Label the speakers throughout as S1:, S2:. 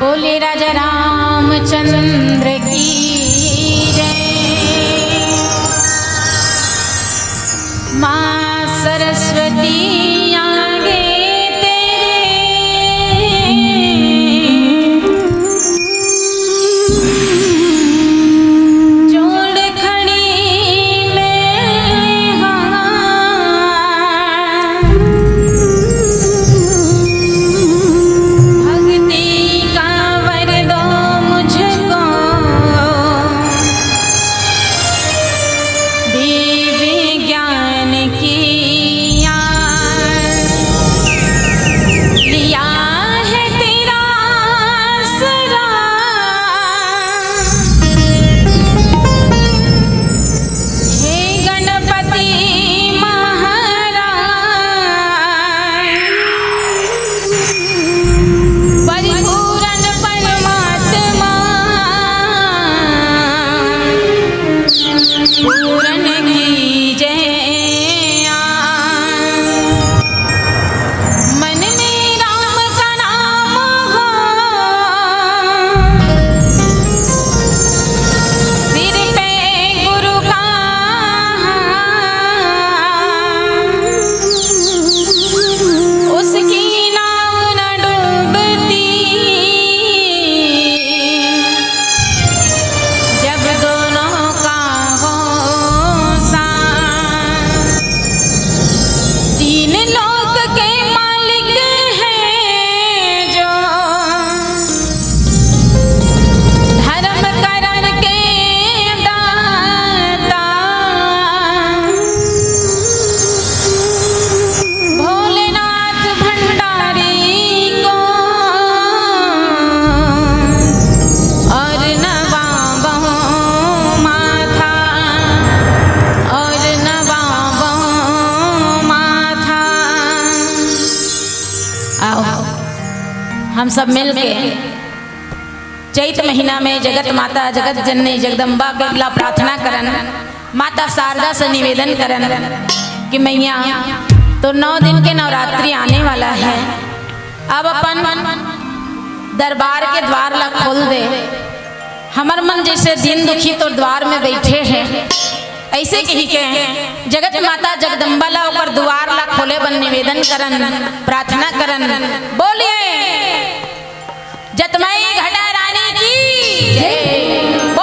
S1: बोले राजा रामचंद्र की जय। माँ सरस्वती आगे हम सब मिल के चैत महीना में जगत माता जगत जननी जगदम्बा के ला प्रार्थना करन, माता शारदा से निवेदन करन कि मैया तो 9 दिन के नवरात्रि आने वाला है, अब अपन दरबार के द्वार ला खोल दे। हमर मन जैसे दिन दुखी तो द्वार में बैठे हैं, ऐसे कही के जगत माता जगदम्बा ला ऊपर द्वार ला खोले बन निवेदन करन, प्रार्थना करन। बोलिए जतमई घटा रानी की जय।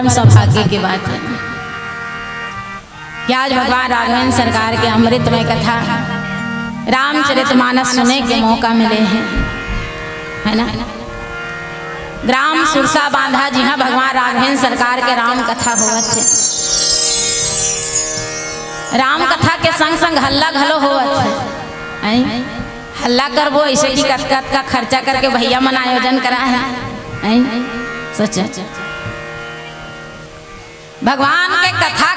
S1: परम सौभाग्य की बात है कि आज भगवान राघवेंद्र सरकार के अमृतमय कथा रामचरितमानस सुनने के मौका मिले हैं, है ना। ग्राम सुरसा बांधा जी हाँ भगवान राघवेंद्र सरकार के राम कथा होवत है। राम कथा के संग संग हल्ला घलो होवत है। हल्ला करबो ऐसे की कत का खर्चा करके भैया मन आयोजन करा है। सोचा भगवान के कथा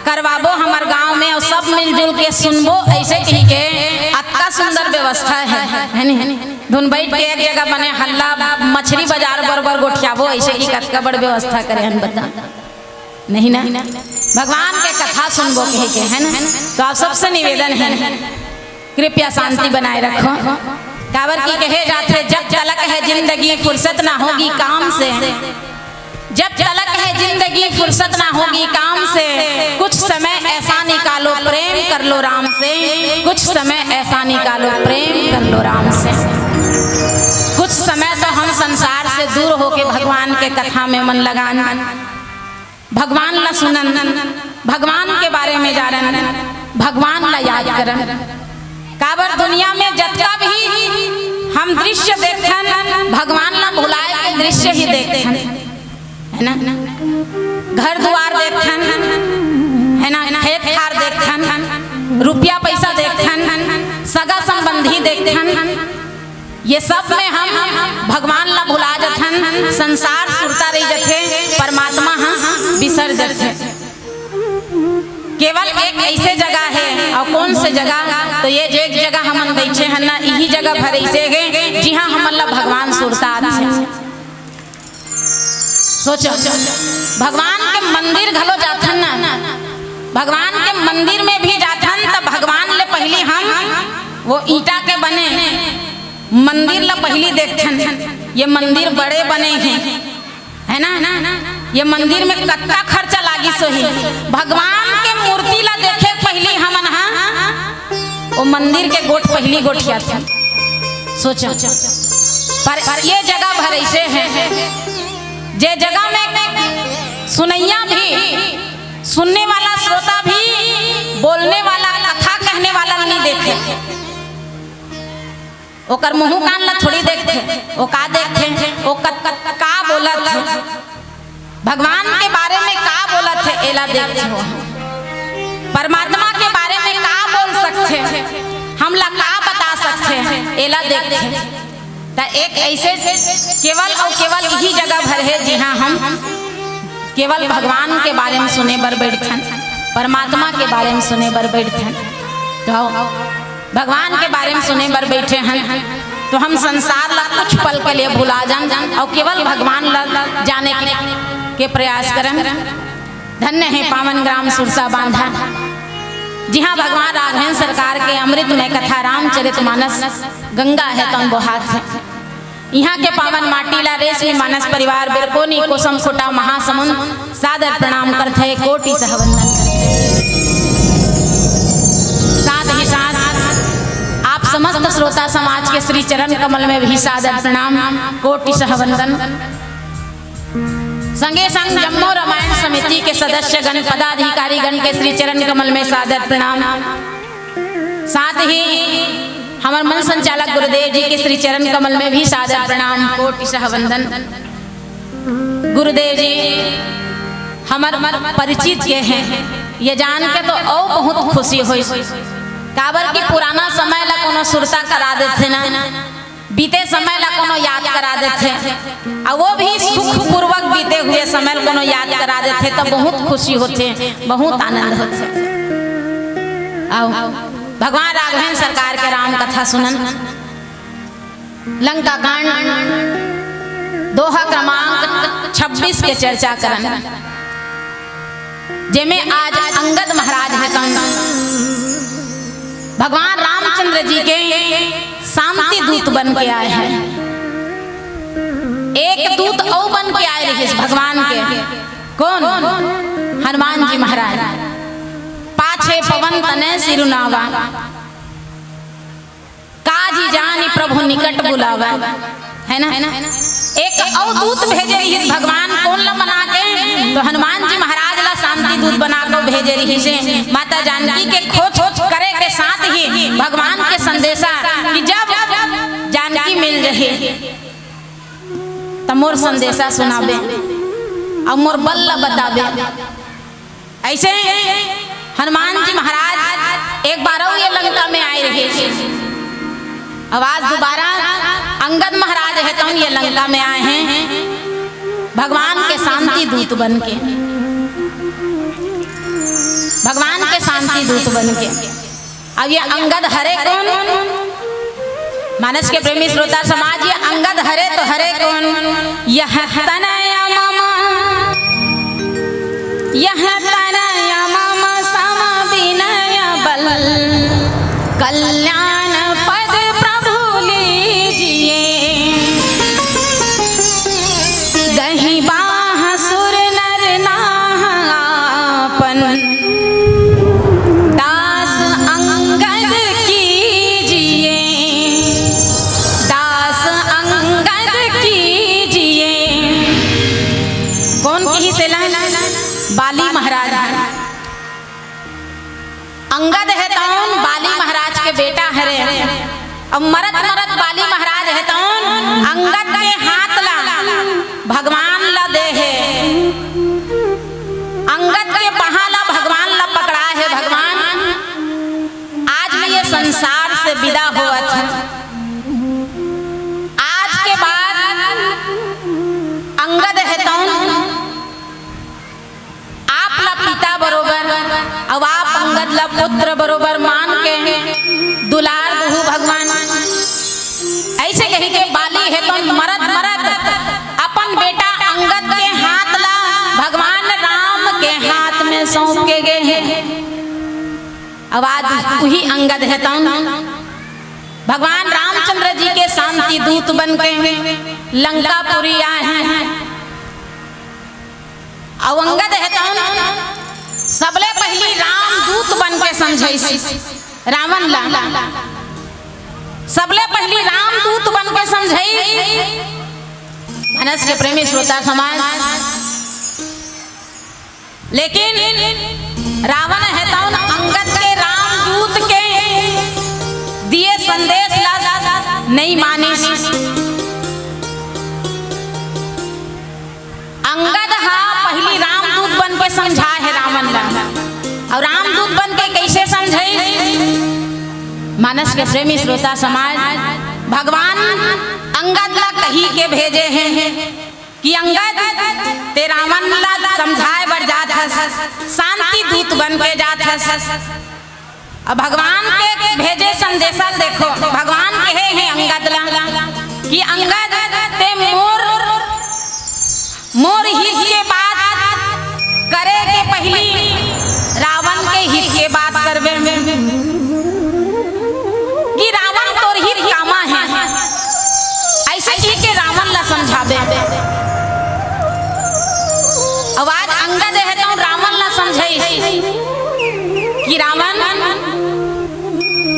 S1: करवाबो हमार गांव में और सब मिलजुल के सुनबो ऐसे कही के अतका सुंदर व्यवस्था है नी। धुन बैठ के एक जगह बने हल्ला मछली बाजार बरबर गोठियाबो ऐसे की कतका बड़ व्यवस्था करे हन बता नहीं ना। भगवान के कथा सुनबो कही के है ना। तो आप सबसे निवेदन है कृपया शांति बनाए रखो। काबर की कहे जाते जब तलक है जिंदगी फुर्सत ना होगी काम से, जब तलक है जिंदगी फुर्सत ना होगी काम से, कुछ समय ऐसा निकालो प्रेम कर लो राम से, कुछ समय ऐसा निकालो प्रेम कर लो राम से। कुछ समय तो हम संसार से दूर होके भगवान के कथा में मन लगान, भगवान ला सुनन, भगवान के बारे में जानन, भगवान ला याद करन। काबर दुनिया में जतका भी हम दृश्य देखन भगवान ला भुलाए के दृश्य ही देखन, है ना। घर द्वार देखन, है ना, खेत खार देखन, रुपया पैसा देखन, सगा संबंधी देखन, ये सब में हम भगवान ला भुला जथन। संसार सुरता रही जथे, परमात्मा हाँ विसर जथे। केवल एक ऐसे जगह है और कौन से जगह, तो ये एक जगह हमन बैठे हैं ना, यही जगह भर ऐसे गए जी हाँ हमन ला भगवान सुरता है। सोचो भगवान के मंदिर घलो जाथन ना, भगवान के मंदिर में भी जाथन तो भगवान ले पहली हम वो ईटा के बने मंदिर ला पहली देखथन। ये मंदिर बड़े बने हैं, है ना। ये मंदिर में कत्ता खर्चा लागी सोही। भगवान के मूर्ति ला देखे पहली हमन हाँ वो मंदिर के गोठ पहली गोठिया था। सोचो पर ये जगह भर ऐसे है जे जगह में सुनैया भी, सुनने वाला श्रोता भी, बोलने वाला कथा कहने वाला नहीं देखे। ओकर मुंह कान ला थोड़ी देखते, वो का देखते, वो का बोलत है, भगवान के बारे में का बोलत है एला देखते हो। परमात्मा के बारे में का बोल सकते, हम ला का बता सकते एला देखते। एक ऐसे केवल और केवल यही जगह भर है जी हाँ हम केवल भगवान के बारे में सुने बर बैठन, परमात्मा के बारे में सुने बर बैठन। तो भगवान के बारे में सुने बर बैठे हैं तो हम संसार ला कुछ पल के लिए भुला जान और केवल भगवान ला जाने के प्रयास करन। धन्य है पावन ग्राम सुरसा बांधा। जी हाँ भगवान राघवेंद्र सरकार के अमृतमय कथा रामचरितमानस गंगा है तन बोहात है। यहाँ के पावन माटीला रेशमी मानस परिवार बिरकोनी कोसम खोटा महासमुंद सादर प्रणाम करते हैं, कोटि सहवंदन साथ ही साथ आप समस्त श्रोता समाज के श्री चरण कमल में भी सादर प्रणाम, कोटि सहवंदन। संगे संग जम्मू रामायण समिति के सदस्य गण पदाधिकारी गण के श्री चरण कमल में सादर प्रणाम। साथ ही हमारे मन संचालक गुरुदेव जी के श्री चरण कमल में भी सादर प्रणाम, कोटि सहवंदन। गुरुदेव जी हमार परिचित के हैं, ये जान के तो और बहुत खुशी हुई। काबर की पुराना समय ला कोनो सुरता करा देते ना, बीते समय ला कोनो याद करा देते और वो भी सुख पूर्वक बीते हुए समय कोनो याद करा देते तो बहुत खुशी होते, बहुत आनंद होते। आओ भगवान राघवेंद्र सरकार के राम कथा सुनन। लंका कांड दोहा क्रमांक 26 के चर्चा करन, जेमे आज अंगद महाराज है कौन भगवान रामचंद्र जी के शांति दूत बन के आए हैं। एक दूत और बन के आए रहे भगवान के, कौन? हनुमान जी महाराज। पाछे पवन तने सिरुनावा, काजी जानी प्रभु निकट बुलावा, है ना। एक अवधूत भेजे रही भगवान कौन ला बना के, तो हनुमान जी महाराज ला शांति दूत बना कर भेजे रही से माता जानकी के खोज करे के साथ ही भगवान के संदेशा कि जब जानकी मिल रही तो मोर संदेशा सुनाबे और मोर बल बताबे। ऐसे हनुमान जी महाराज एक बार ये लंका में आए रहे, आवाज दोबारा अंगद महाराज है तो ये लंका में आए हैं भगवान के शांति दूत बन के, भगवान के शांति दूत बन के। अब ये अंगद हरे कौन, मानस के प्रेमी श्रोता समाज, ये अंगद हरे तो हरे कौन, यह तनया मम, यह तनया मम सम विनय बल कल्याण पद प्रभु लीजिए, दही बाह सुर नर नाहन दास अंगद कीजिए, दास अंगद कीजिए। कौन की से बाली महाराज, अंगद है तौन बाली महाराज के बेटा हरे, अब मरत मरत बाली महाराज है तौन अंगद के हाथ ला भगवान ला दे है, अंगद के बहा ला भगवान ला पकड़ा है। भगवान आज मैं ये संसार से विदा हुआ था, आज के बाद अंगद है तौन आप ला पिता बरोबर, अब आप अंगद ला पुत्र बरोबर मान के दुलार दहु भगवान। ऐसे कही के बाली है तो मरद मरद अपन बेटा अंगद के हाथ ला भगवान राम के हाथ में सौंप के गए हैं। आवाज वही अंगद है तो भगवान रामचंद्र जी के शांति दूत बन के लंकापुरी आए हैं। अंगद है तो सबले पहली राम दूत बन के समझे रावण ला, सबले पहली राम दूत बन के समझे मनस के प्रेमी श्रोता समाज। लेकिन रावण है तो अंगद के राम दूत के दिए संदेश ला नहीं माने। अंगद हा पहली रामदूत बन के समझा है रावण ला, और रामदूत बन के कैसे समझे मानस के प्रेमी श्रोता समाज। भगवान अंगद ला कही के भेजे हैं कि अंगद ते रावण ला समझाए बर जात हस, शांति दूत बन के जात हस। अब भगवान के भेजे संदेशा देखो, भगवान कहे हैं अंगद ला कि अंगद ते मोर हित के बात करे के पहली रावण के हित के बात करवे कि रावण तोर हित कामा है, ऐसे ही के रावण ला समझावे। आवाज अंगद है तो रावण ला समझे कि रावण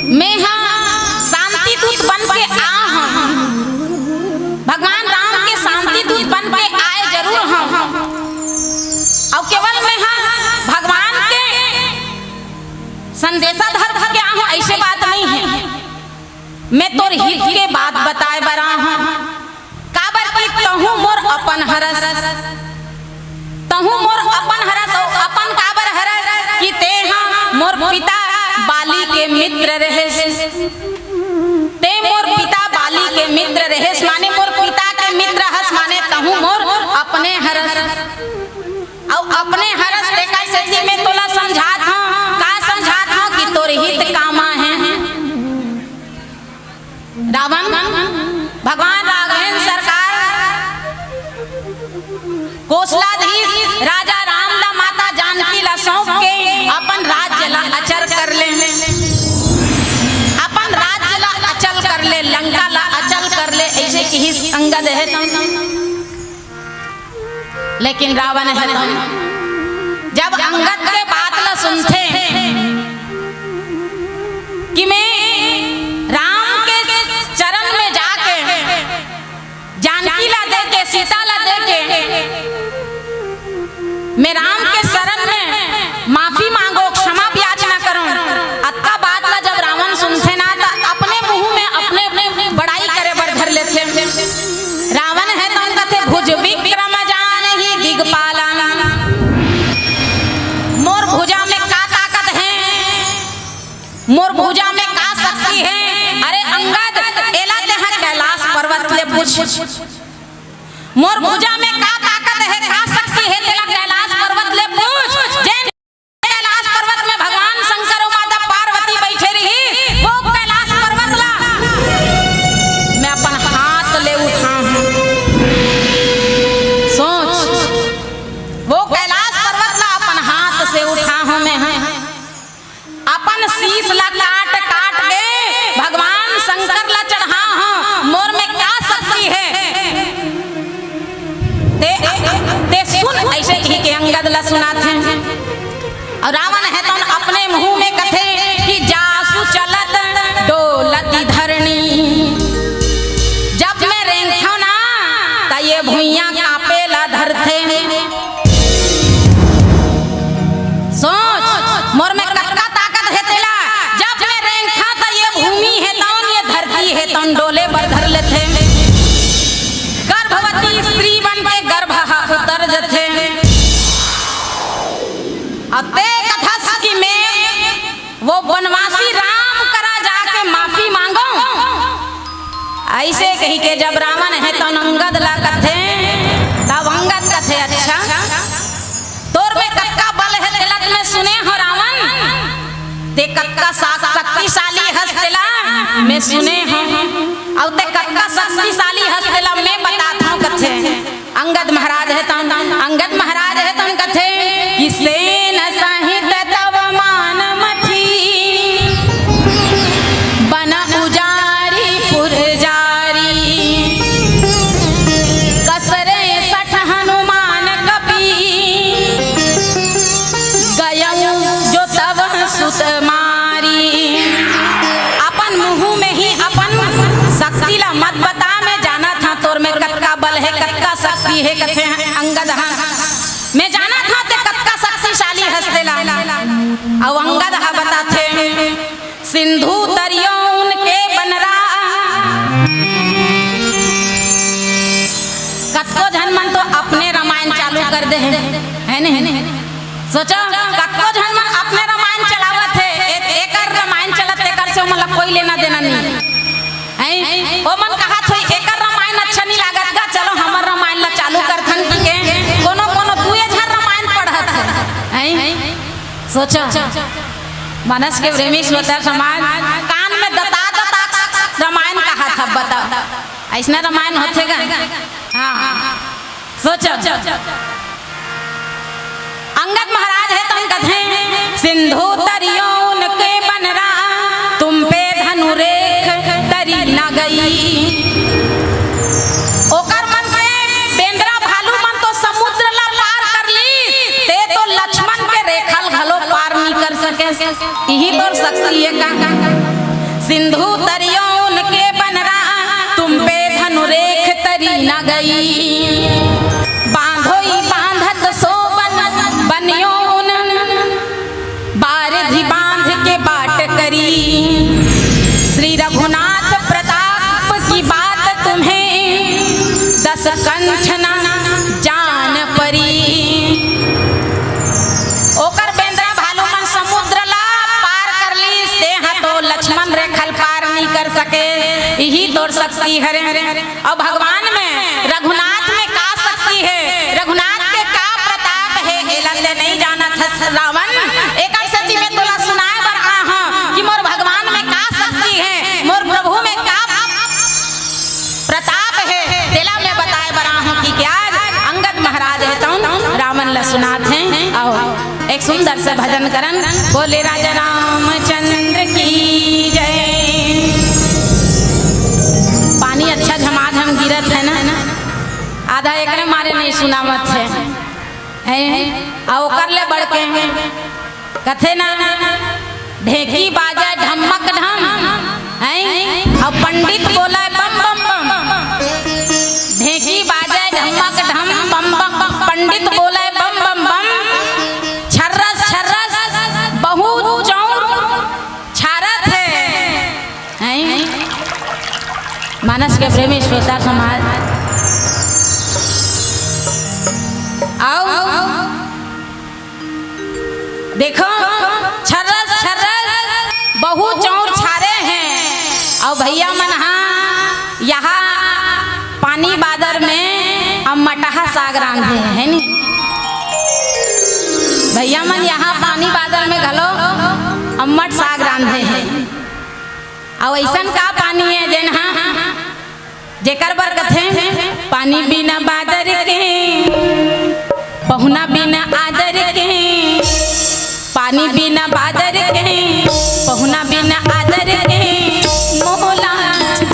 S1: मैं हाँ शांति दूत बन के आ हूं, भगवान राम के शांति दूत बन के आए जरूर हूं, और केवल मैं हाँ भगवान के संदेशा धर के आ हूं ऐसे बात नहीं है। मैं तोर हित के बात बताए बरा हूं, काबर की तहु मोर अपन हरस, तहु मोर अपन हरस, और अपन काबर हरस कि ते हाँ मोर पिता बाली के मित्र रहे, ते मोर पिता बाली के मित्र रहे, माने मोर पिता के मित्र हस, माने तहु मोर अपने हरस, और अपने हरस देखा से मैं तोला समझात हूं, का समझात हूं कि तोर हित कामा है। रावण भगवान राघवेंद्र सरकार कोसलाधीश राजा राम ला माता जानकी ला सौंप के अपन राज्य ला अचल कर ले, अपन राज्य ला अचल कर ले, लंका ला अचल कर ले, ऐसे की अंगद है तो। लेकिन रावण है तो जब अंगद के बात ला सुनते कि मैं राम के चरण में जाके पूछ मोर भुजा में का ताकत है, का शक्ति है, तेरा कैलाश पर्वत ले पूछ। जैन कैलाश पर्वत में भगवान शंकर और माता पार्वती बैठे रही, वो कैलाश पर्वत ला मैं अपन हाथ ले उठा हूं। सोच, वो कैलाश पर्वत ला अपन हाथ से उठा हूं मैं, अपन शीश ला काट काट के भगवान शंकर ला चढ़ा हूं। मोर में क्या शक्ति है ते सुन। ऐसे ही के अंगद ला सुनाते और रावण है तो अपने मुंह में कथे कि जासु चलत डोलती धरनी। जब मैं रेंगथा ना ता ये भुइयां कापेला धरथे। सोच, मोर में कतका ताकत है तेला। जब मैं रेंगथा ता ये भूमि है तौन, ये धरती है तौन डोले पर धर लेथे। गर्भवती स्त्री बन के गर्भ उतर जथे। अते कथस की मैं वो वनवासी राम करा जाके माफी मांगो। ऐसे कही के जब रावण है तो अंगद ला कथे, तब अंगद कथे अच्छा तोर में कक्का बल है तिलक में सुने हो रावण। ते कक्का शक्तिशाली हस्तेला मैं सुने हो, और ते कक्का शक्तिशाली हस्तेला मैं बताता हूँ कथे। अंगद महाराज है तन, अंगद महाराज है तन कथे कि सेन सहित तव मान मथी बन उजारी पुरजारी। कसरे सठ हनुमान कपि गयऊ जो तव सुत मारी। अपन मुंह में ही अपन शक्ति ला मत बता, मैं जाना था तोर में कतका बल है, कतका शक्ति है कथे अंगद। हाँ मैं जाना था ते कतका शक्तिशाली हस्तेला। और अंगद हा बताथे सिंधु तरियों के बनरा। कतको झन मन तो अपने रामायण चालू कर दे है नहीं। सोचो कतको झन मन अपने रामायण चलावत है, एक रामायण चलत एकर से मतलब कोई लेना देना नहीं है। ओ मन कहा थोई एकर रामायण अच्छा नहीं लागत का, चलो हमर रामायण ला चालू करथन के कोनो कोनो दुए झन रामायण पढ़त है। सोचो मानस के प्रेमी श्रोता समाज कान में दता दता रामायण कहा था, बताओ ऐसा रामायण होथेगा। हाँ सोचो अंगद महाराज है तुम कथे सिंधु तरियों के बनरा, तुम पे धनु रेख तरी न गई। ओकर मन के बेंद्रा भालू मन तो समुद्र ला पार कर ली, ते तो लक्ष्मण के रेखल घलो पार नहीं कर सके। यही तो शक्ति है का सिंधु तरियों के बनरा, तुम पे धनु रेख तरी न गई। बांधो ही बांधत सो बनियो बारिधि बांध के बाट करी। श्री रघुनाथ प्रताप की बात तुम्हें दस कंठ न जान परी। ओकर बेंद्रा भालू मन समुद्र ला पार कर ली, से तो लक्ष्मण रेखल पार नहीं कर सके। यही तो शक्ति है। और भगवान में रघुनाथ में का शक्ति है, रघुनाथ के का प्रताप है, एलते नहीं जाना था रावण। एक सती में तोला सुनाए बर आहा कि मोर भगवान में का शक्ति है, मोर प्रभु में का प्रताप है, तेला में बताए बर आहा कि क्या अंगद महाराज है तो रावण ला सुनाते हैं। आओ एक सुंदर से भजन करन। बोले राजा रामचंद्र की जय। पानी अच्छा झमाझम गिरत है ना, आधा एकरे मारे नहीं सुनावत है। आओ कर ले बढ़ के कथे ना ढेकी बाजा ढमक ढम है, और पंडित बोला बम बम बम। ढेकी बाजा ढमक ढम बम बम बम, पंडित बोला बम बम बम। छर्रस छर्रस बहुत चौर छारत है। मानस के प्रेमी श्रोता समाज आओ देखो छर्रस छर्रस बहुत चौर छारे हैं। और भैया मन यहाँ पानी बादर में हम मटहा साग रांधे है नी भैया मन यहाँ पानी बादल में घलो अम्मट साग रांधे हैं और ऐसन का पानी है जेन हाँ जेकर बर कथे पानी बिना बादर के पहुना बिना आदर के पानी बिना बादर के पहुना बिना आदर के मोला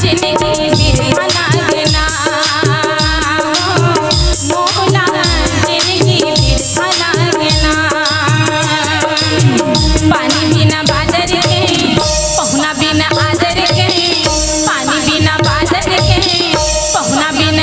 S1: जिंदगी बिरहा लागना मोला जिंदगी बिरहा लागना पानी बिना बादर के पहुना बिना आदर के पानी बिना बादर के पहुना बिना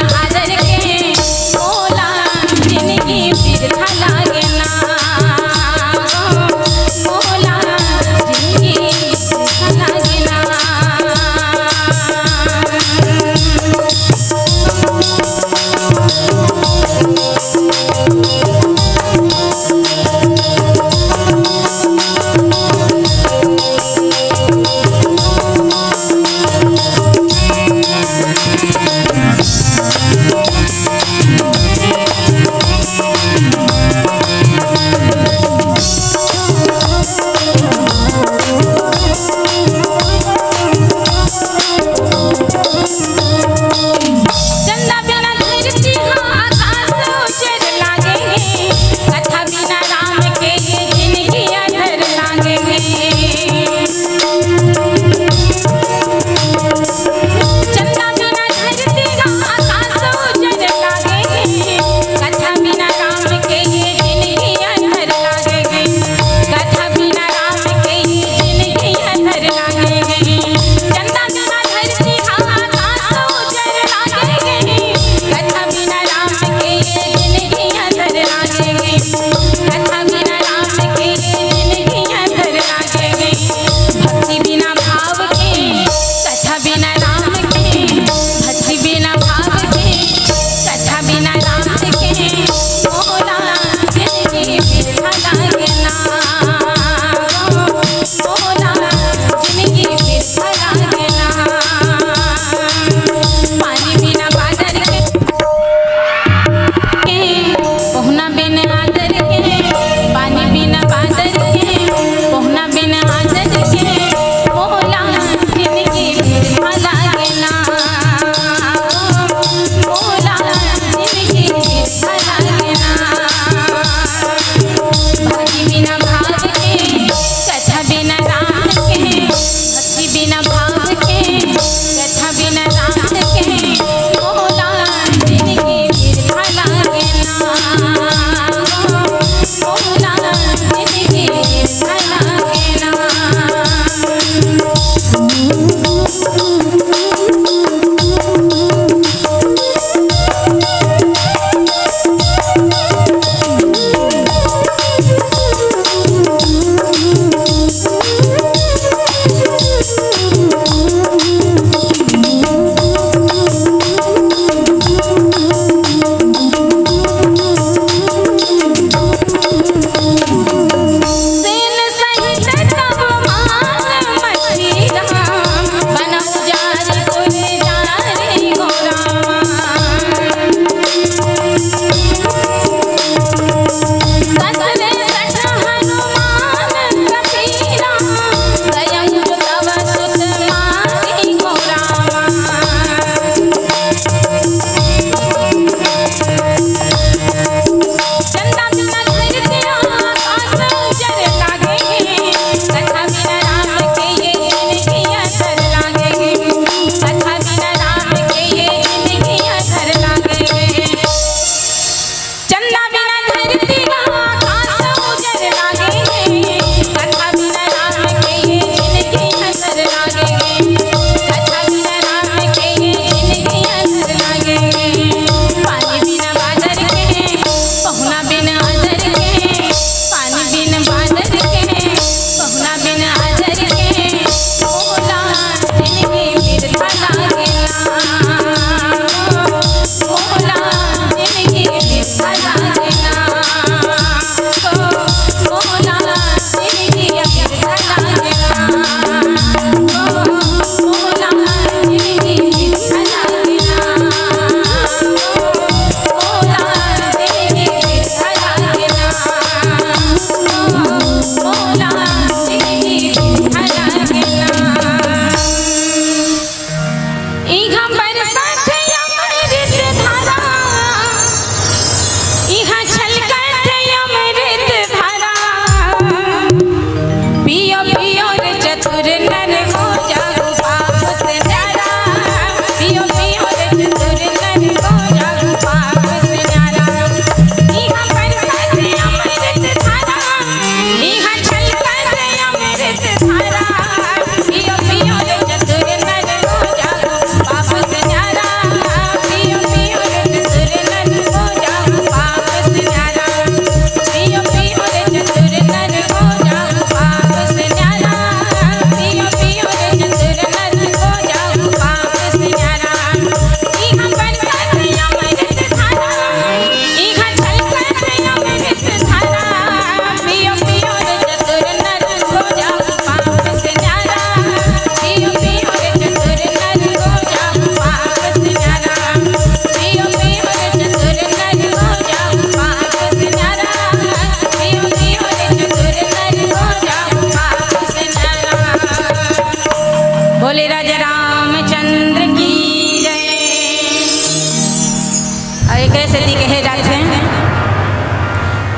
S1: एक सेती कहे जाते हैं,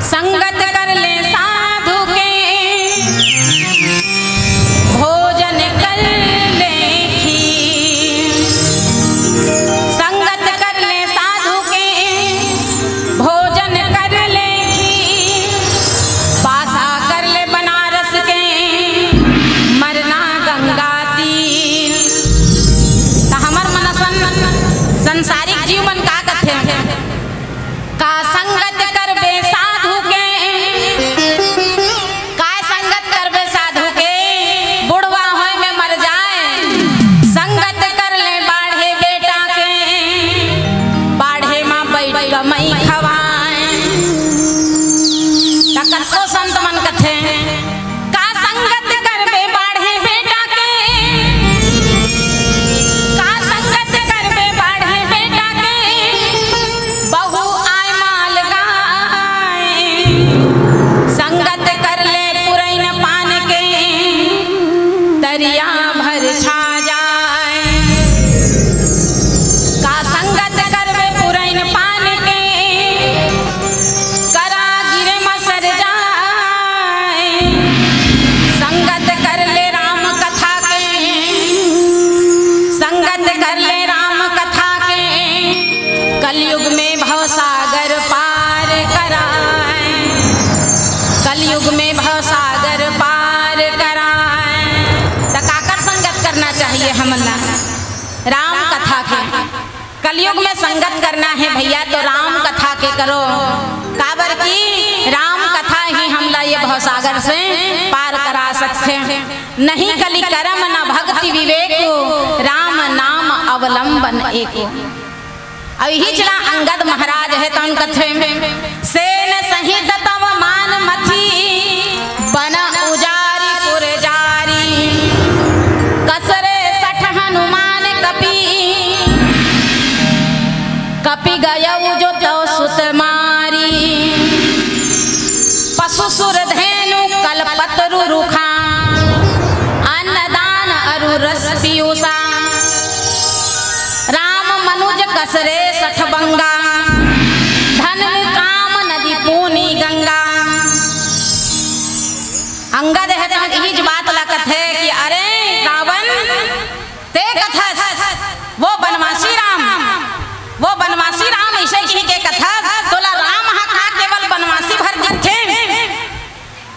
S1: संगत कर ले साधु के भोजन कर ले खीर, संगत कर ले साधु के भोजन कर ले खीर, पासा कर ले बनारस के मरना गंगा तीर। तो हमर मनसन संसारिक जीवन का कथे का संगत करबे साधु के, का संगत करबे साधु के बुढ़वा होय में मर जाए, संगत कर ले बाढ़े बेटा के बाढ़े माँ बैठ कमई खवाए। कतको संत मन कथे का संगत करबे बाढ़े बेटा के, का संगत करबे बाढ़े बेटा के बहु आय माल गाय, संगत कर ले पुरैन पान के दरिया भर छा जाए। का संगत करबे पुरैन पान के करा गिरे मसर जाए, संगत कर ले राम कथा के, संगत कर ले राम कथा के कलयुग में भवसागर पार कराए, कलयुग में भवसागर पार कराए। तो काकर संगत करना चाहिए हमला राम कथा के, कलयुग में संगत करना है भैया तो राम कथा के करो, काबर की राम कथा ही हमला ये भवसागर से पार करा सकते हैं। नहीं कली कर्म न भक्ति विवेक, राम नाम अवलंबन एक। अब यही चला अंगद महाराज है तो उन कथे सेन सहित तव मान मथी बन उजारी पुर जारी, कसरे सठ हनुमान कपि कपि गयउ जो तव सुत मारी, पशु सुर धेनु कलपतरु रुखा अन्नदान अरु रस पीयूषा, राम मनुज कसरे सठ बंगा धन काम नदी पूनी गंगा। अंगद है तो यही बात लगत है कि अरे रावण ते कथा वो बनवासी राम, वो बनवासी राम ऐसे ही के कथा तोला राम हा का केवल बनवासी भर दिखते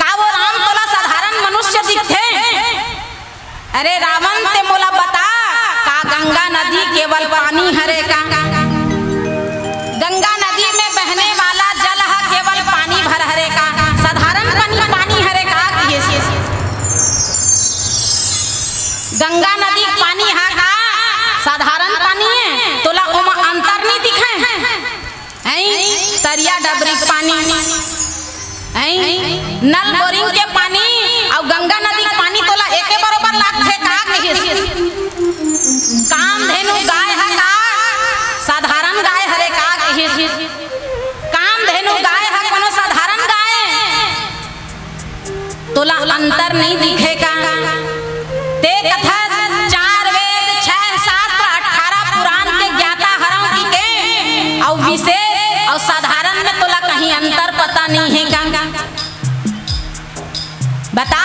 S1: का, वो राम तोला साधारण मनुष्य दिखते। अरे रावण ते मोला बता का गंगा नदी केवल पानी हरे का, गंगा नदी में बहने वाला जल है केवल पानी भर हरे का, साधारण पानी हरे का। गंगा नदी पानी है का साधारण पानी है तोला ओमा अंतर नहीं दिखे हैं, तरिया डबरी पानी हैं, नल बोरिंग के पानी और गंगा नदी के पानी तोला एके बरोबर लागथे का कहिए। कामधेनु गाय है का साधारण गाय हरे का कहिए, कामधेनु गाय है कोनो साधारण गाय तोला अंतर नहीं दिखेगा। ते कथा 4 वेद 6 शास्त्र 18 पुराण के ज्ञाता हरों की के और विशेष और साधारण में तोला कहीं अंतर पता नहीं है का। बता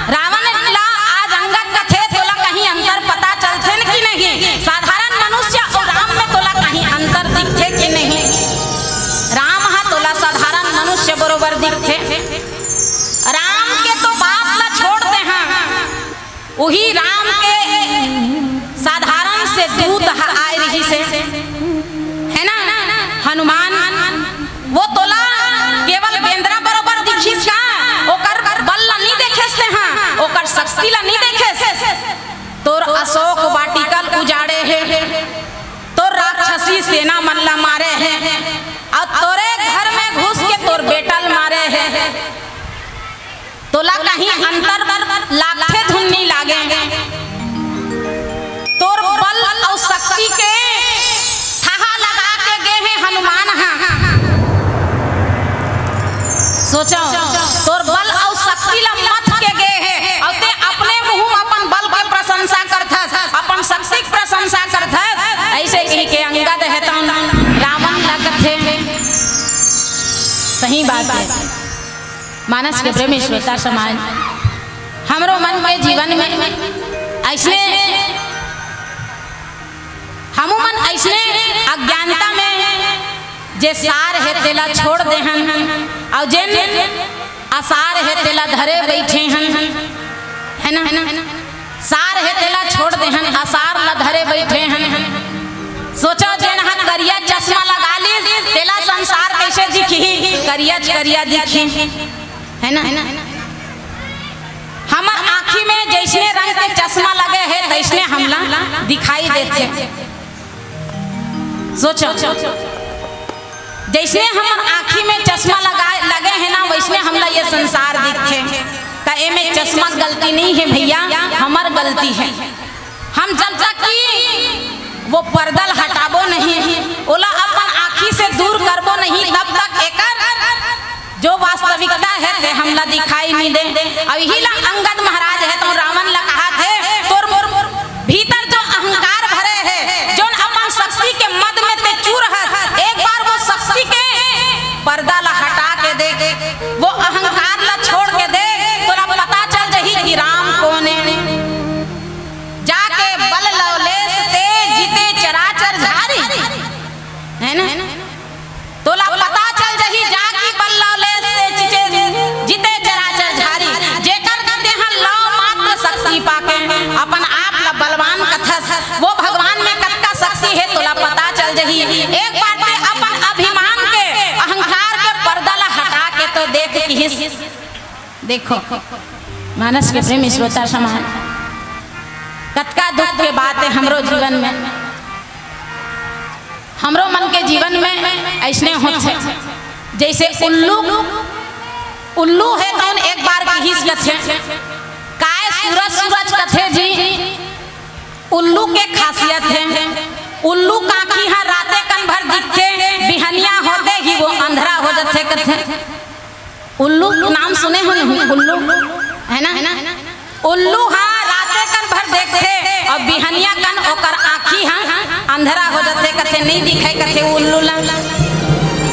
S1: रावण ला आज अंगद कथे तोला कहीं अंतर पता चलथे कि नहीं, साधारण मनुष्य और राम में तोला कहीं अंतर दिखथे कि नहीं। राम हा तोला साधारण मनुष्य बरोबर दिखथे, राम के तो बात ला छोड़ दे हैं, वही राम के साधारण से दूत आए रही से है ना हनुमान, वो तोला केवल बेंद्रा बरोबर दिखिस का, ओकर बल ला नहीं देखेसते हैं, ओकर शक्ति ला नहीं देखेस। तोर अशोक वाटिकल उजाड़े है, तोर राक्षसी सेना मन ला मारे है, और तोरे घर में घुस के तोर बेटल मारे है। तोला कहीं अंतर लागथे धुन नहीं लागे, तोर बल और शक्ति के थाहा लगा के गे है हनुमान। सोचो तोर बल और शक्ति ला मत के गे है, और ते अपने मुंह अपन बल के प्रशंसा करथस, अपन शक्ति की प्रशंसा करथस। ऐसे कही के अंगद है तो रावण सही बात है। मानस के प्रेमी श्रोता समाज, हमरो मन के जीवन में ऐसे हमू मन ऐसे अज्ञानता में जे सार है तेला छोड़ दे हन और जेन आसार है तेला धरे बैठे हन, है ना। सार है तेला छोड़ दे हन, आसार ला धरे बैठे हन। सोचो जेन हा करिया चश्मा लगा ली तेला संसार कैसे दिखी, करिया करिया दिखी, है ना। हमार आँखी में जैसे रंग के चश्मा लगे है तैसने हमला दिखाई देते। सोचो जैसे हम आँखी में चश्मा लगे है ना वैसने हमला ये संसार दिखे। तो ए में चश्मा गलती नहीं है भैया, हमार गलती है। हम जब तक कि वो पर्दा हटाबो नहीं, ओला अपन आँखी से दूर करबो नहीं, तब तक एकर जो वास्तविकता है ते हमला दिखाई नहीं दे। अब यही ला अंगद महाराज है तो रावण ला कहा थे तोर मोर भीतर जो अहंकार भरे है, जो अपन शक्ति के मद में ते चूर है, एक बार वो शक्ति के पर्दा ला हटा के दे, वो अहंकार ला छोड़ के दे, तो ना पता चल जही कि राम कौन है। जाके बल लवलेस ते जीते चराचर झारी, है ना। तो ला पता चल जही जाकी बल लवलेस ते जीते चराचर झारी, जेकर कहते हैं लव मात्र शक्ति पाके अपन आप ला बलवान कथस, वो भगवान में कतका शक्ति है तो ला पता चल जही। एक बार ते अपन अभिमान के अहंकार के पर्दा ला हटा के तो देख कि देखो मानस के प्रेमी श्रोता समाज, कतका दुख के बात है हमरो जीवन में, हमरो मन के जीवन में ऐसने होते। जैसे उल्लू है कौन एक बार की हिस कथे काय सूरज कथे जी, उल्लू के खासियत है। उल्लू काकी हाँ राते कन भर दिखते, बिहनिया होते ही वो अंधरा हो जाते कथे। उल्लू नाम सुने हो नहीं, उल्लू है ना। उल्लू हाँ राते कन भर देखते और बिहनिया कन ओकर आँखी हाँ अंधरा हो जाते कथे, नहीं दिखे कथे उल्लू ला।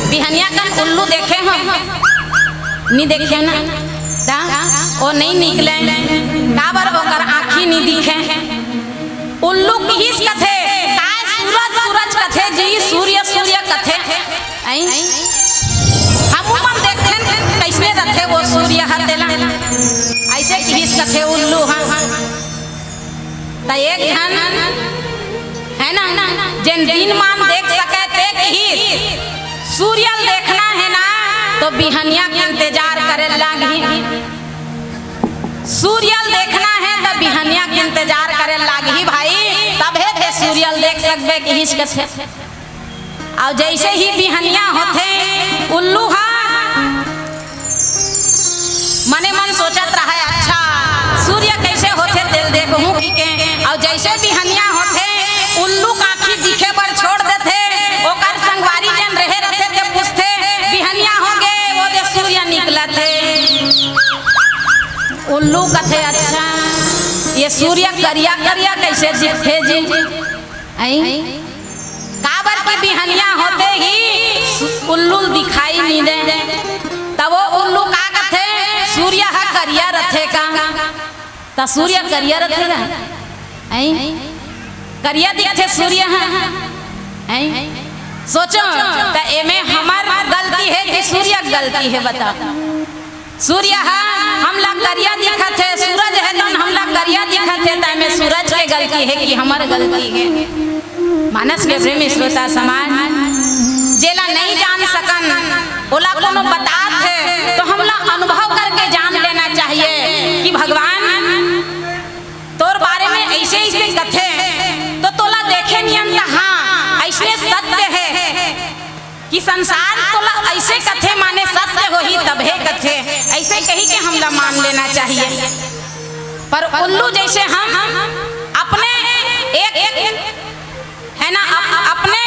S1: बिहनिया कन उल्लू देखे हो नहीं देखे ना, वो नहीं निकले काबर ओकर आँखी नहीं दिखे। उल्लू की हिस कथे काय सूरज कथे जी, सूर्य कथे। हम मन देखते कैसे रथे वो सूर्य हतेला, ऐसे हिस कथे उल्लू हाँ। तो एक धन है ना जिन दिन मान देख सके ते ही सूर्य देखना है ना, तो बिहनिया के इंतजार करे लागी। सूर्य देखना है तो बिहनिया के इंतजार करे लागी भाई, तब है ते सूर्य देख सकबे कि हिस कथे। और जैसे ही बिहनिया होते उल्लू हाँ मने मन सोचत रहा है अच्छा सूर्य कैसे होते दिल देखूं कि के। और जैसे बिहनिया होते उल्लू काखी दिखे पर छोड़ देते, ओकर संगवारी जन रहे रहते ते पूछते बिहनिया होगे वो दे सूर्य निकला थे। उल्लू कथे अच्छा ये सूर्य करिया करिया कैसे दिखते जी, काबर की बिहनिया होते ही उल्लू दिखाई नहीं दे। तब वो उल्लू का कथे सूर्य हा करिया रथे का, ता सूर्य करिया रथेगा करिया दिखे सूर्य हाँ। सोचो तो एमे हमार गलती है कि सूर्य गलती है, बताओ। सूर्य हाँ हमला करिया दिखत है, सूरज है तो हमला करिया दिखत है, तो में सूरज के गलती है कि हमार गलती है। मानस के प्रेमी श्रोता समाज, जेला नहीं जान सकन ओला कोनो बात है तो हमला अनुभव करके जान लेना चाहिए कि भगवान तोर बारे में ऐसे ऐसे कथे तो तोला देखे नियन हाँ ऐसे सत्य है कि संसार तोला ऐसे कथे माने सत्य हो ही तब है कथे, ऐसे कही के हमला मान लेना चाहिए। पर उल्लू जैसे हम अपने एक है ना अपने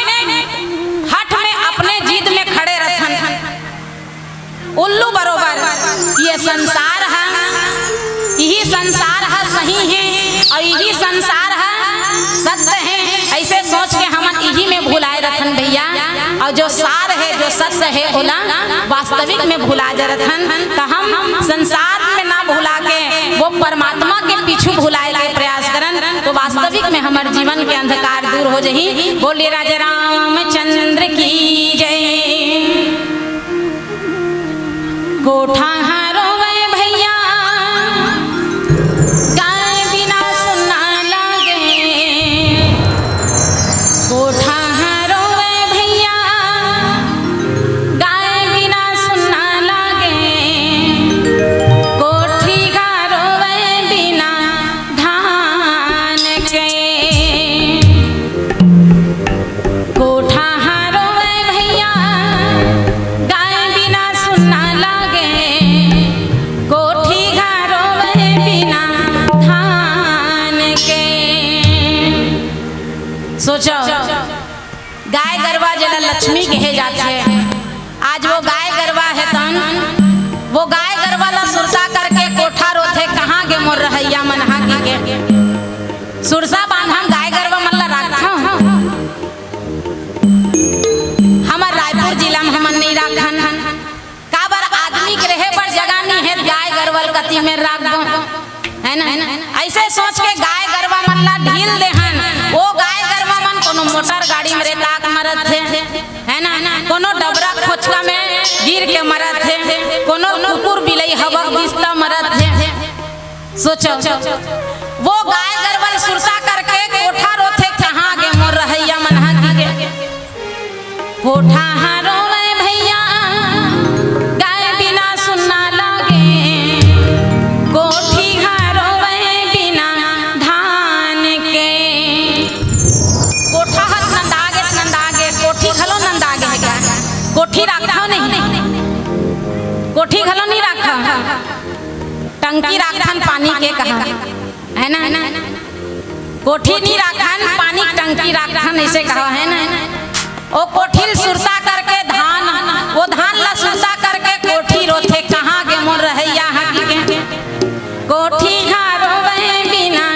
S1: हठ में अपने जिद में खड़े रहन, उल्लू बरोबर ये संसार है, यही संसार है सही है और यही संसार है सत्य है, ऐसे सोच के हम यही में भुलाए रखन भैया। और जो सार है जो सत्य है ओला वास्तविक में भुला जरथन। तो हम संसार में ना भुला के वो परमात्मा के पीछू भुलाए के प्रयास करन तो वास्तविक में हमारे जीवन के अंधकार दूर हो जही। बोलिए राजा रामचंद्र की जय। कोठा रोवे भैया गाय बिना सुनना लागे। कोठा रोवे भैया गाय बिना सुनना लागे। कोठी का रोवे बिना धान के। कोठा रोवे भैया गाय बिना सुनना लागे। कोठी का रोवे बिना धान के। सोचो गाय गरवा जला लक्ष्मी कहे जाते है। आज वो गाय गरवा है तन वो गाय गरवा ला सुरसा करके कोठा रोथे कहाँ गे मोर रहैया मन हाकी के। सुरसा बांधम गाय गरवा मन ला रखा हमार रायपुर जिला में हमन नहीं रखन। काबर आदमी के रहे पर जगह नहीं है गाय गरवल कति में राखबो है ना। ऐसे सोच के गाय गरवा मन ला ढील देहन। वो गाय गरवा मन कोनो मोटर गाड़ी में रेताक मरत है ना। कोनो डबरा खोचका में गिर के मरत है। कोनो कुकुर बिलई हवा बिस्ता मरत है। सोचो वो गाय गरवल सुरसा करके कोठा रोथे कहाँ गे मोर रहैया मन हाकी के। कोठा रोवे भैया गाय बिना सुनना लागे। कोठी रोवे बिना धान के। कोठा नंदागे कोठी खलो नंदागे है क्या। कोठी रखा नहीं कोठी खलो नहीं रखा। टंकी राखन पानी के कहा है ना। कोठी नहीं राखन पानी टंकी राखन ऐसे कहा है ना। ओ कोठी सुरता करके धान वो धान ला सुरता करके कोठी रोथे कहाँ गे मोर रहैया हाकी के। कोठी रोवे बिना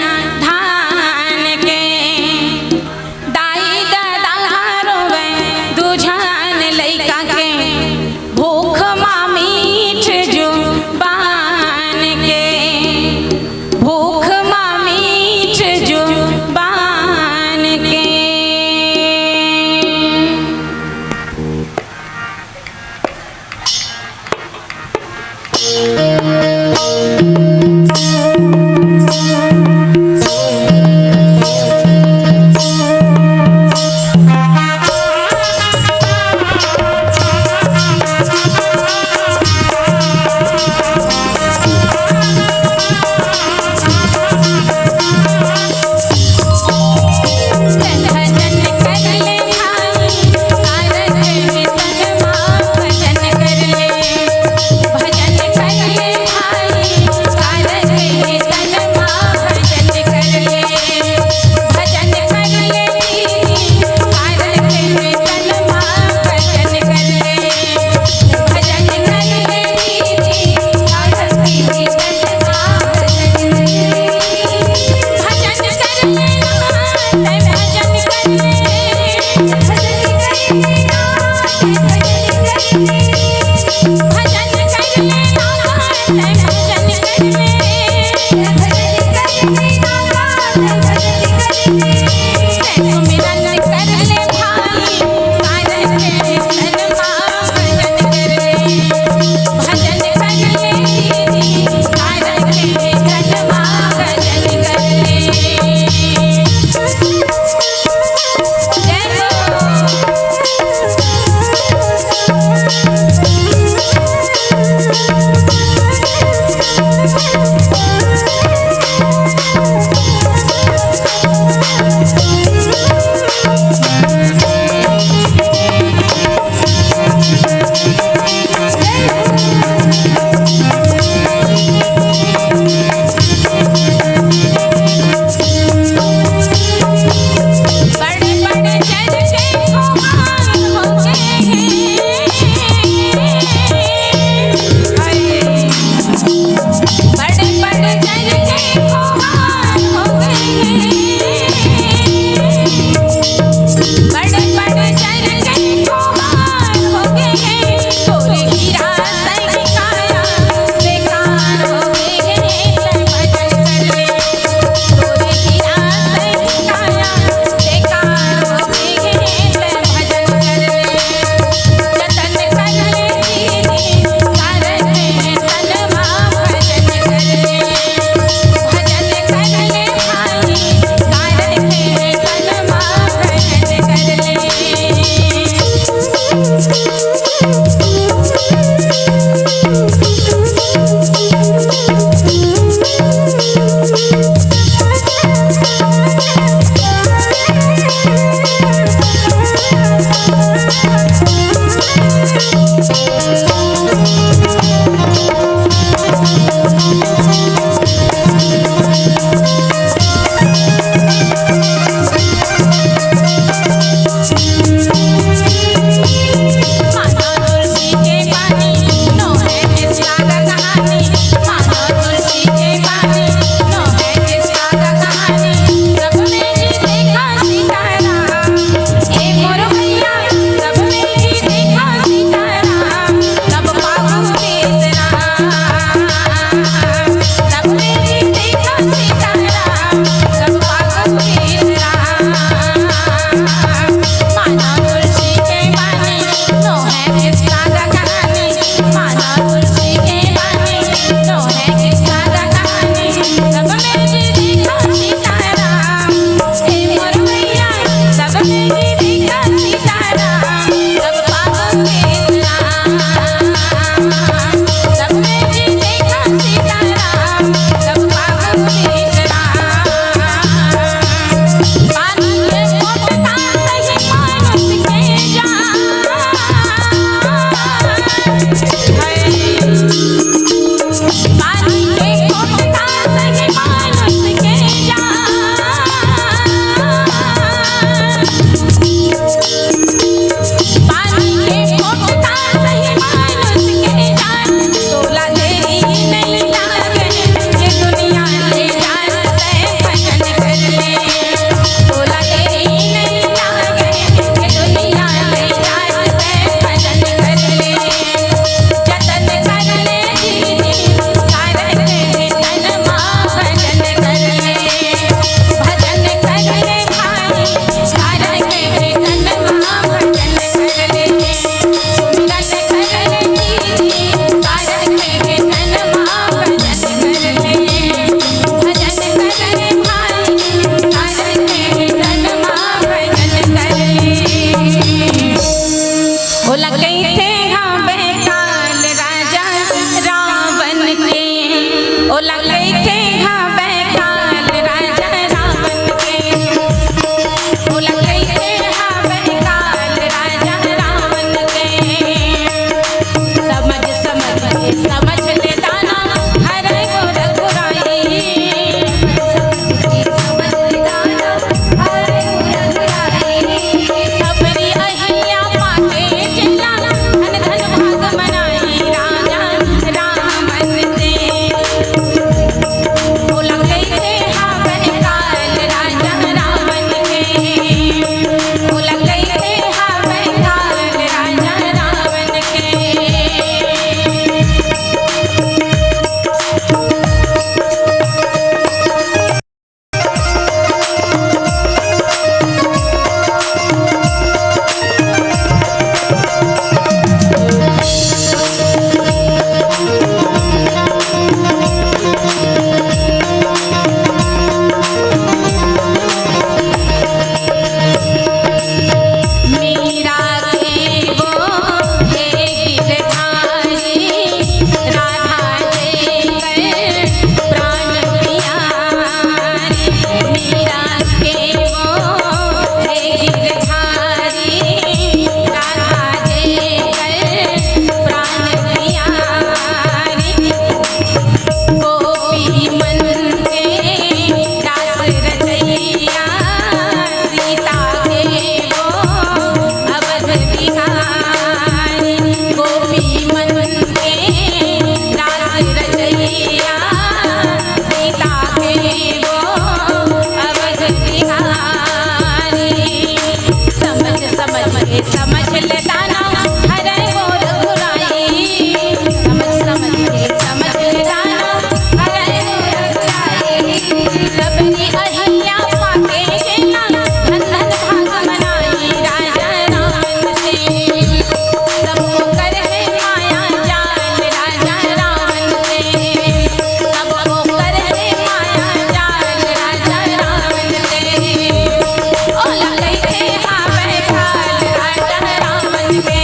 S1: धान के। दाई दादा रोवे दुझान लइका के। भूख मीठ जुबान के। भूख मीठ जुबान के। समझ ले दाना हरे मोर घुराई, समझ के समझ ले दाना हरे मोर घुराई। सबकी अहिल्या पाके गेला धन धन भाग मनाई, राजा रावण से सबको कर है माया जाल, राजा रावण से सबको कर है माया जाल, राजा रावण से। ओ लगई थे हाँ बैठाल राजा रावण के,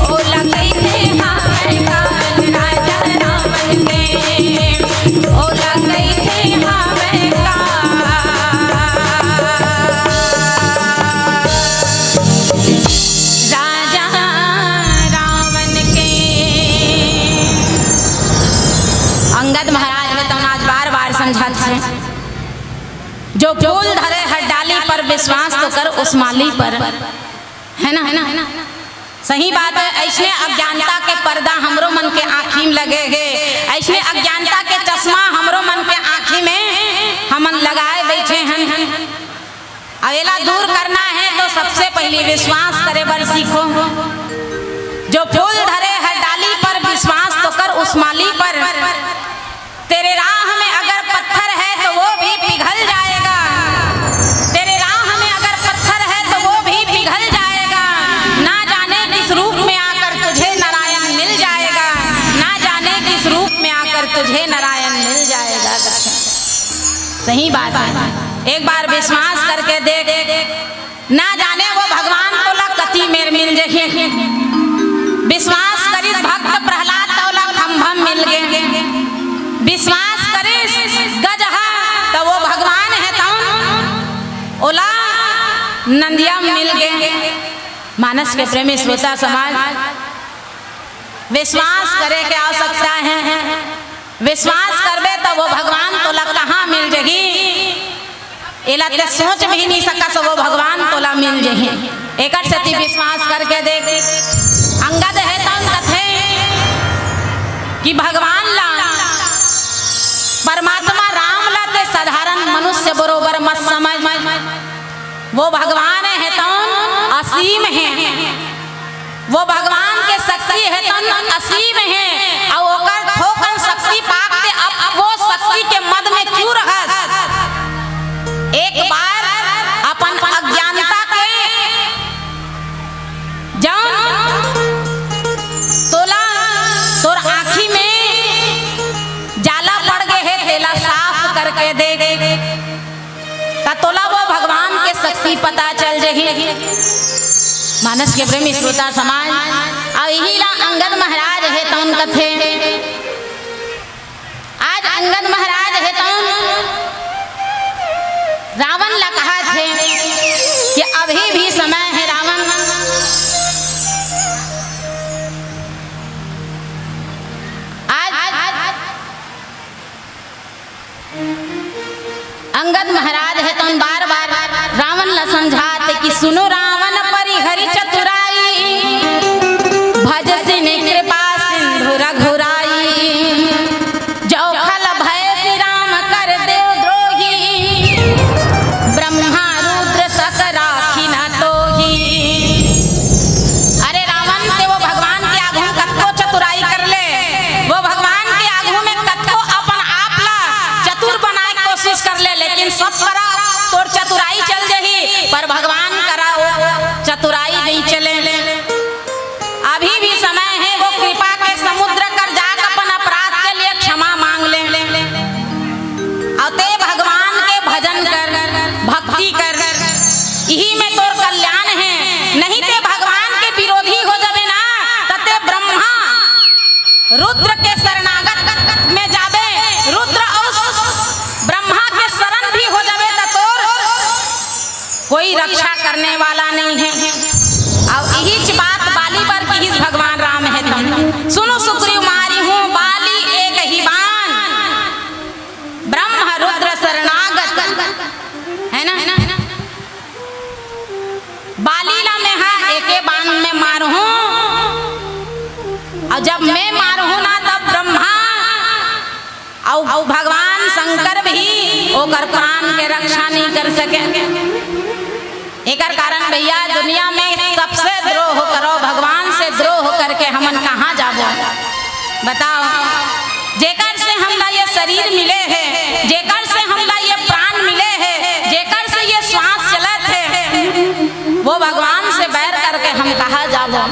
S1: ओ लगई थे हाँ बैठाल राजा रावण के, ओ लगई थे हाँ बैठाल राजा रावण के। अंगद महाराज बताओ आज बार बार समझाते हैं, जो फूल धरे हर डाली पर विश्वास तो कर उस माली पर, है ना। सही बात है। ऐसे अज्ञानता के पर्दा हमरो मन के आँखी में लगे है, ऐसे अज्ञानता के चश्मा हमरो मन के आँखी में हमन लगाए बैठे हैं। अवेला दूर करना है तो सबसे पहले विश्वास करे बर सीखो। जो फूल धरे हर डाली पर विश्वास तो कर उस माली पर, तेरे राह में अगर पत्थर है तो वो भी पिघल जाएगा, तेरे राह में अगर पत्थर है तो वो भी पिघल जाएगा। ना जाने किस रूप में आकर तुझे नारायण मिल जाएगा, ना जाने किस रूप में आकर तुझे नारायण मिल जाएगा। सही बात है। एक बार विश्वास करके देख, ना जाने वो भगवान तोला कति मेर मिल जाए। विश्वास करिस भक्त प्रहलाद तोला खम्भम मिल गए, विश्वास करिस गजहा तो वो भगवान है तो ओला नंदिया मिल गए। मानस के प्रेमी श्रोता समाज, विश्वास करे के आवश्यकता है। विश्वास करबे तो वो भगवान तोला कहाँ मिल जाएगी, एला ते सोच भी नहीं सका सो वो भगवान तोला मिल जाए। एक सती विश्वास करके देख। अंगद है तो कथे कि भगवान ला परमात्मा राम ला ते साधारण मनुष्य बरोबर मत समझ, वो भगवान है तो असीम है, वो भगवान के शक्ति है तो असीम है। और ओकर थोकन शक्ति पाक ते अब वो शक्ति के मद में क्यों रहस। एक बार अपन अज्ञानता के जान तोला तोर आँखी में जाला पड़ गए है, तेला साफ करके दे ता तोला वो भगवान के शक्ति पता चल जाएगी। मानस के प्रेमी श्रोता समाज, और यही ला अंगद महाराज है तो उन कथे। आज अंगद महाराज है तो रावण ला कहा थे कि अभी भी समय है रावण, आज अंगद महाराज है तो बार बार रावण ला समझाते कि सुनो रावण परिहरि चतुराई, भज सिंह कृपा सिंधु रघुराई, जो खल भय श्री राम कर देव द्रोही, ब्रह्मा रुद्र सक राखी न तोही। अरे रावण ते वो भगवान के आगू कतको चतुराई कर ले, वो भगवान के आगू में कतको अपन आप ला चतुर बनाए कोशिश कर ले, लेकिन सब करा तोर चतुराई चल जही, पर भगवान करा वो चतुराई नहीं चले। अभी भी समय है, वो कृपा के समुद्र कर जाकर अपन अपराध के लिए क्षमा मांग ले, और ते भगवान के भजन कर, भक्ति कर, यही में तोर कल्याण है। नहीं ते भगवान के विरोधी हो जावे ना, तते ब्रह्मा रुद्र के शरणागत में जावे, रुद्र और ब्रह्मा के शरण भी हो जावे तो तोर कोई रक्षा करने वाला नहीं है। और यही बात बाली पर की भगवान राम है तुम सुनो सुग्रीव मारी हूँ बाली एक ही बाण, ब्रह्म रुद्र शरणागत है ना। बाली ला मैं हाँ एक बाण में मारू हूँ, और जब मैं मारू हूँ ना तब ब्रह्मा और भगवान शंकर भी ओकर प्राण के रक्षा नहीं कर सके। एकर कारण भैया दुनिया में सबसे द्रोह करो, भगवान से द्रोह करके हमन कहाँ जाबो बताओ। जेकर से हमला ये शरीर मिले है, जेकर से हमला ये प्राण मिले है, जेकर से ये श्वास चलत है, वो भगवान से बैर करके हम कहाँ जाबो।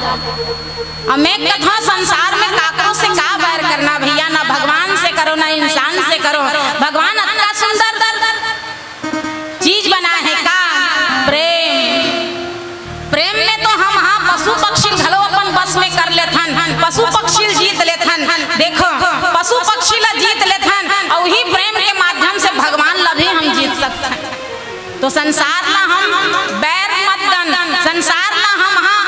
S1: मैं कथा संसार में काकरों से का बैर करना भैया, ना भगवान से करो ना इंसान से करो। भगवान इतना सुंदर चीज बना है का प्रेम। प्रेम में तो हम हाँ पशु पक्षी घलो अपन बस में कर लेथन, पशु पक्षी जीत लेथन। देखो पशु पक्षी ला जीत लेथन और ही प्रेम के माध्यम से भगवान ला भी हम जीत सकते। तो संसार ला हम बैर मत दन, संसार ला हम हाँ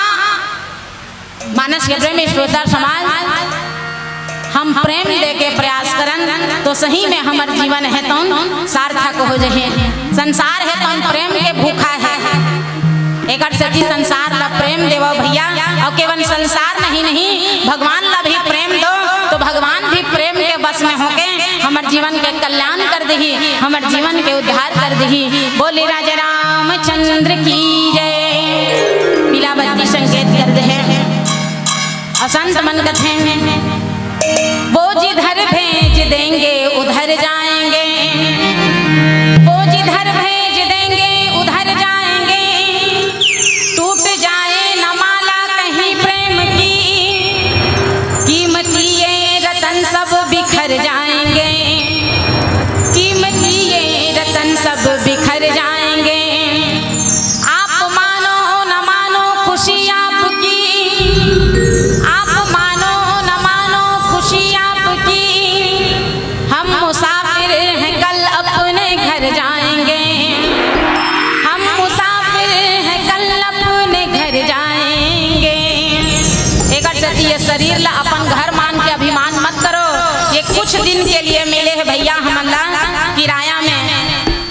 S1: मानस के प्रेमी श्रोता समाज हम प्रेम दे के प्रयास करन तो सही में हमार जीवन है तो सार्थक हो जाए। संसार है तो प्रेम के भूखा है, एक सती संसार ला प्रेम देवो भैया। और केवल संसार नहीं भगवान ला भी प्रेम दो तो भगवान भी प्रेम के बस में होके हमार जीवन के कल्याण कर दही, हमार जीवन के उद्धार कर दही। बोले राजा रामचंद्र की जय। पीला बत्ती संकेत कर दे असंत मन कथे, वो जिधर भेज देंगे उधर जाएंगे, वो जिधर भेज देंगे उधर जाएंगे। टूट जाए न माला कहीं प्रेम की, कीमती ये रतन सब बिखर जाएंगे, कीमती ये रतन सब बिखर जाएंगे। आप मानो न मानो खुशी आपकी, ये शरीर ला अपन घर मान के अभिमान मत करो। ये कुछ दिन के लिए मिले है भैया हमला किराया में,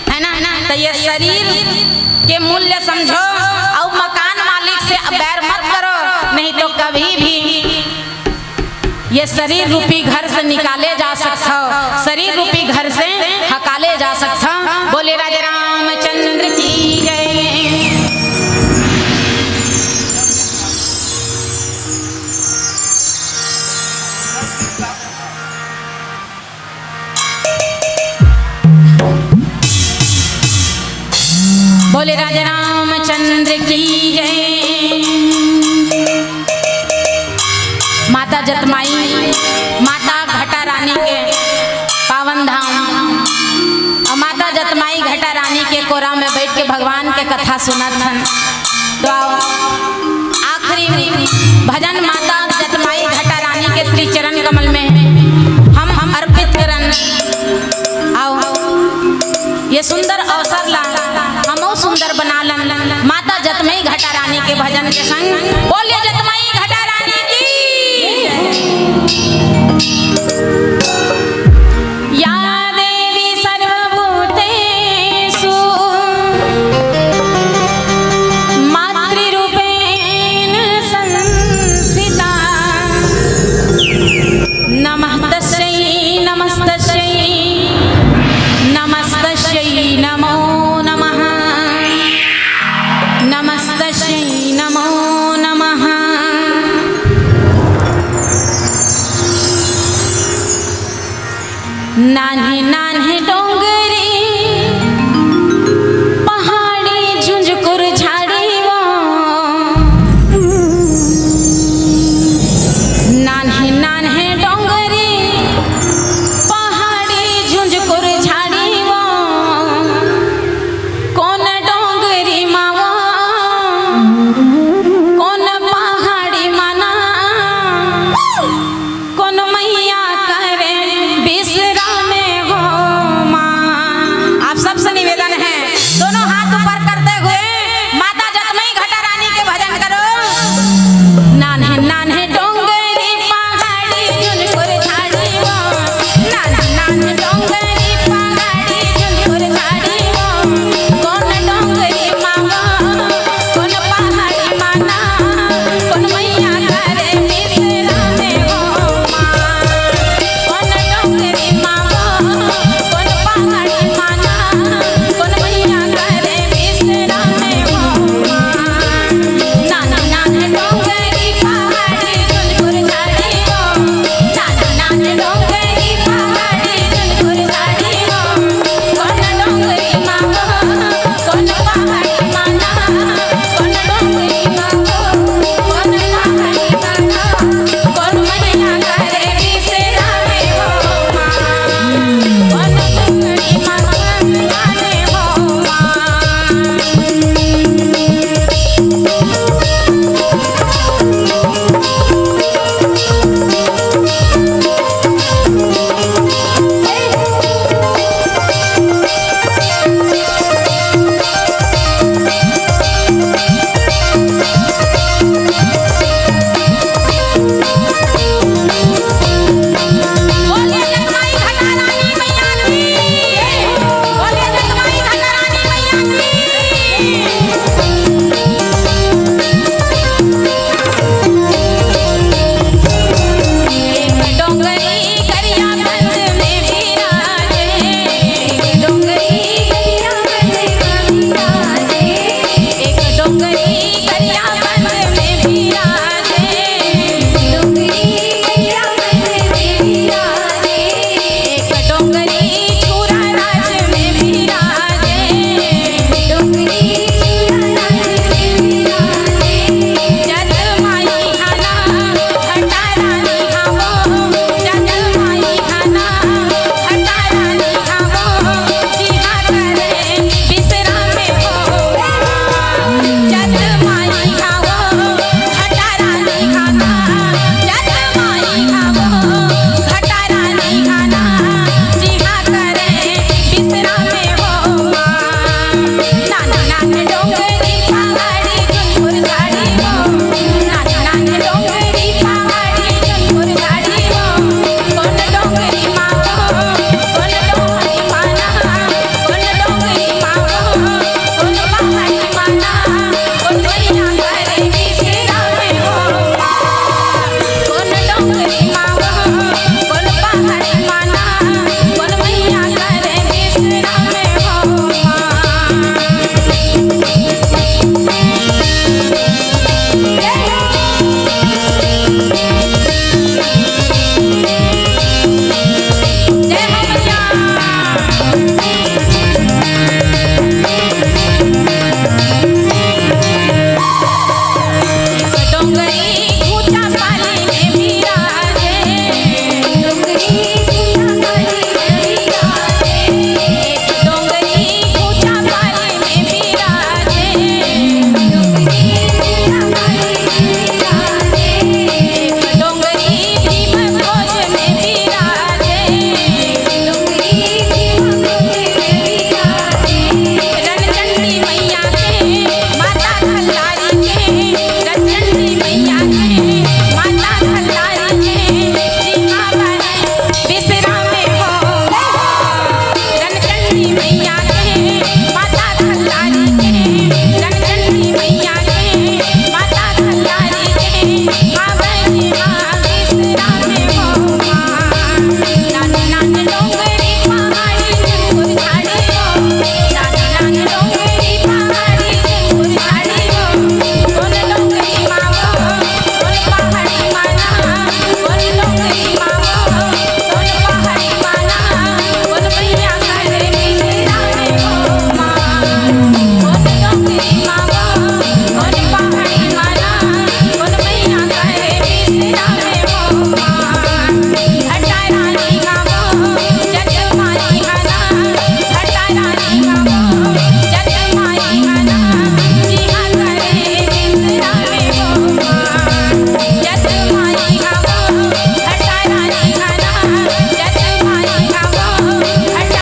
S1: है ना। तो ये शरीर के मूल्य समझो और मकान मालिक से बैर मत करो, नहीं तो कभी भी ये शरीर रूपी घर से निकाले जा सकता हो, शरीर रूपी घर से हकाले जा सकता। बोले राजा रामचंद्र की जय। बोले राजा रामचंद्र की जय। माता जतमाई, माता घटा रानी के पावन धाम और माता जतमाई घटा रानी के कोरा में बैठ के भगवान के कथा सुनत हन। तो आखिरी भजन माता जतमाई घटा रानी के श्री चरण कमल में हम अर्पित करन। आओ ये सुंदर अवसर ला हम सुंदर बना लन माता जतमाई घटा रानी के भजन के संग।